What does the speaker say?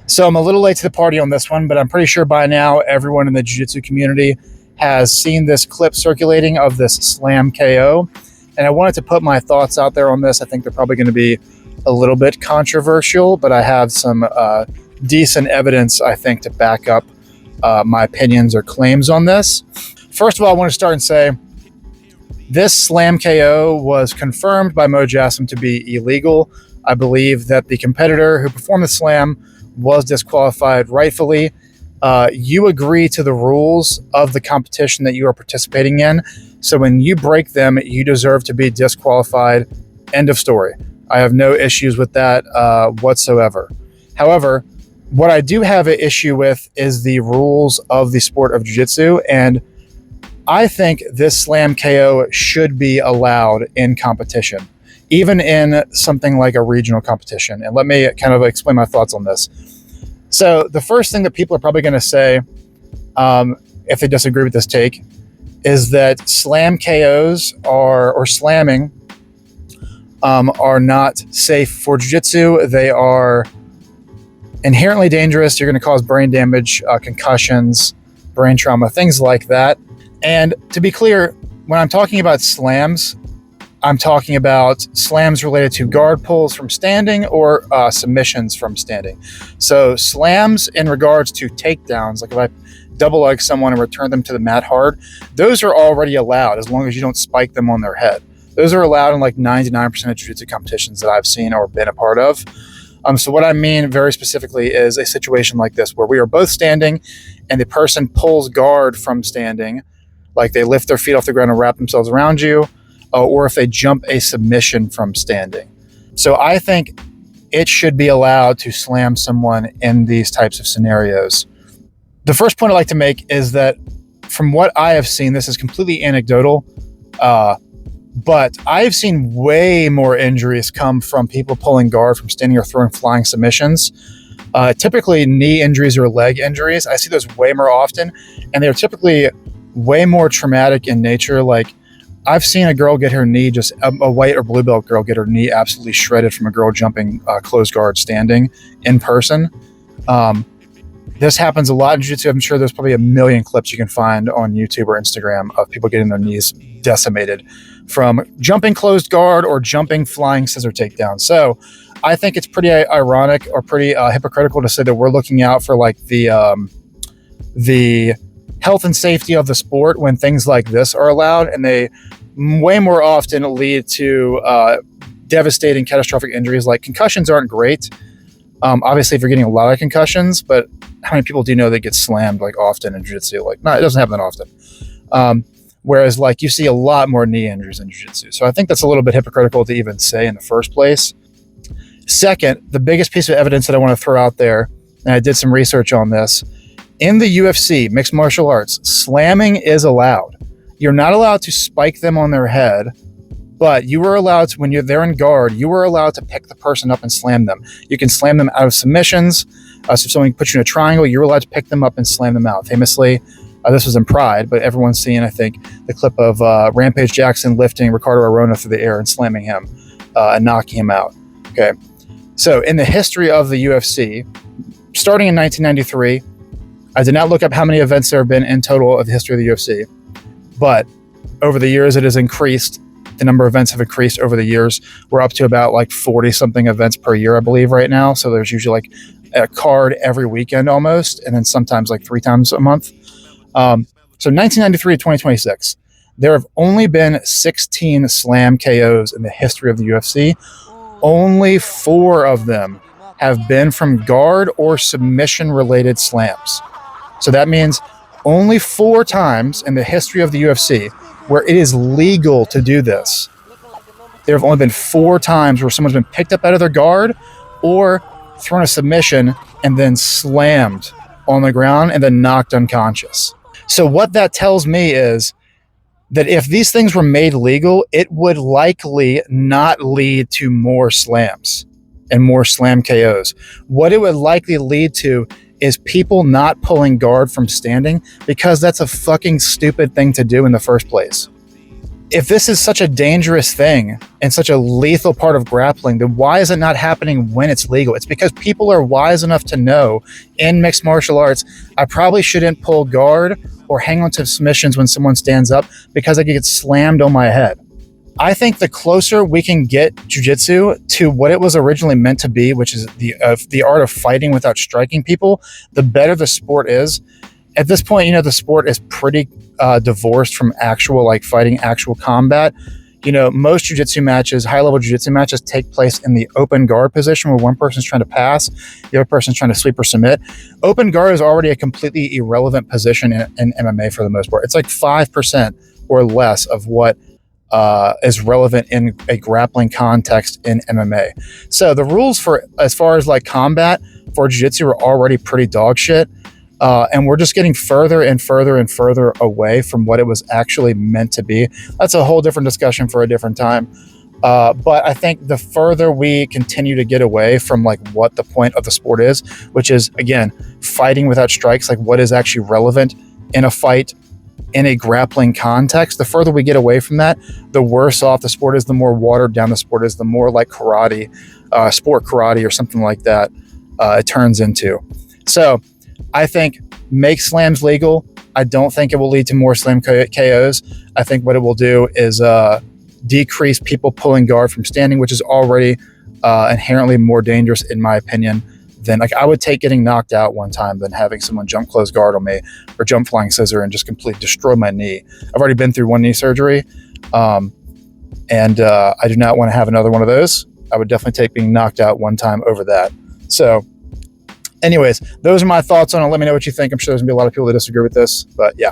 So I'm a little late to the party on this one, but I'm pretty sure by now everyone in the jiu-jitsu community has seen this clip circulating of this slam KO. And I wanted to put my thoughts out there on this. I think they're probably going to be a little bit controversial, but I have some decent evidence, I think, to back up my opinions or claims on this. First of all, I want to start and say this slam KO was confirmed by Mo Jassim to be illegal. I believe that the competitor who performed the slam was disqualified rightfully. You agree to the rules of the competition that you are participating in. So when you break them, you deserve to be disqualified. End of story. I have no issues with that whatsoever. However, what I do have an issue with is the rules of the sport of jiu-jitsu, and I think this slam KO should be allowed in competition, even in something like a regional competition. And let me kind of explain my thoughts on this. So the first thing that people are probably going to say, if they disagree with this take, is that slam KOs or slamming are not safe for jiu-jitsu. They are inherently dangerous. You're going to cause brain damage, concussions, brain trauma, things like that. And to be clear, when I'm talking about slams, I'm talking about slams related to guard pulls from standing or submissions from standing. So slams in regards to takedowns, like if I double leg someone and return them to the mat hard, those are already allowed as long as you don't spike them on their head. Those are allowed in like 99% of jiu-jitsu competitions that I've seen or been a part of. So what I mean very specifically is a situation like this where we are both standing and the person pulls guard from standing, like they lift their feet off the ground and wrap themselves around you, or if they jump a submission from standing. So I think it should be allowed to slam someone in these types of scenarios. The first point I'd like to make is that from what I have seen, this is completely anecdotal, but I've seen way more injuries come from people pulling guard from standing or throwing flying submissions. Typically knee injuries or leg injuries. I see those way more often, and they're typically way more traumatic in nature. Like I've seen a girl get her knee, just a white or blue belt girl get her knee absolutely shredded from a girl jumping closed guard standing in person. This happens a lot in jiu-jitsu. I'm sure there's probably a million clips you can find on YouTube or Instagram of people getting their knees decimated from jumping closed guard or jumping flying scissor takedown. So I think it's pretty ironic or pretty hypocritical to say that we're looking out for like the health and safety of the sport when things like this are allowed, and they way more often lead to devastating catastrophic injuries. Like concussions aren't great. Obviously if you're getting a lot of concussions, but how many people do you know that get slammed like often in jiu-jitsu? Like, no, it doesn't happen that often. Whereas like you see a lot more knee injuries in jiu-jitsu. So I think that's a little bit hypocritical to even say in the first place. Second, the biggest piece of evidence that I want to throw out there, and I did some research on this, in the UFC, mixed martial arts, slamming is allowed. You're not allowed to spike them on their head, but you are allowed to, when you're there in guard, you are allowed to pick the person up and slam them. You can slam them out of submissions. So if someone puts you in a triangle, you're allowed to pick them up and slam them out. Famously, this was in Pride, but everyone's seen, I think, the clip of Rampage Jackson lifting Ricardo Arona through the air and slamming him and knocking him out. Okay. So in the history of the UFC, starting in 1993, I did not look up how many events there have been in total of the history of the UFC, but over the years it has increased. The number of events have increased over the years. We're up to about like 40 something events per year, I believe, right now. So there's usually like a card every weekend almost, and then sometimes like 3 times a month. So 1993 to 2026, there have only been 16 slam KOs in the history of the UFC. Only 4 of them have been from guard or submission related slams. So that means only 4 times in the history of the UFC where it is legal to do this. There have only been 4 times where someone's been picked up out of their guard or thrown a submission and then slammed on the ground and then knocked unconscious. So what that tells me is that if these things were made legal, it would likely not lead to more slams and more slam KOs. What it would likely lead to is people not pulling guard from standing, because that's a fucking stupid thing to do in the first place. if this is such a dangerous thing and such a lethal part of grappling, then why is it not happening when it's legal? It's because people are wise enough to know in mixed martial arts, I probably shouldn't pull guard or hang on to submissions when someone stands up because I could get slammed on my head. I think the closer we can get jiu-jitsu to what it was originally meant to be, which is the art of fighting without striking people, the better the sport is. At this point, you know, the sport is pretty divorced from actual like fighting, actual combat. You know, most jiu-jitsu matches, high-level jiu-jitsu matches, take place in the open guard position where one person's trying to pass, the other person's trying to sweep or submit. Open guard is already a completely irrelevant position in MMA for the most part. It's like 5% or less of what is relevant in a grappling context in MMA. So the rules for as far as like combat for jiu-jitsu are already pretty dog shit. And we're just getting further and further and further away from what it was actually meant to be. That's a whole different discussion for a different time. But I think the further we continue to get away from like what the point of the sport is, which is, again, fighting without strikes, like what is actually relevant in a fight in a grappling context, the further we get away from that, the worse off the sport is, the more watered down the sport is, the more like karate, sport karate or something like that it turns into. So I think make slams legal. I don't think it will lead to more slam KOs. I think what it will do is decrease people pulling guard from standing, which is already inherently more dangerous, in my opinion, than like I would take getting knocked out one time than having someone jump close guard on me or jump flying scissor and just completely destroy my knee. I've already been through one knee surgery, and I do not want to have another one of those. I would definitely take being knocked out one time over that. So anyways, those are my thoughts on it. Let me know what you think. I'm sure there's gonna be a lot of people that disagree with this, but yeah.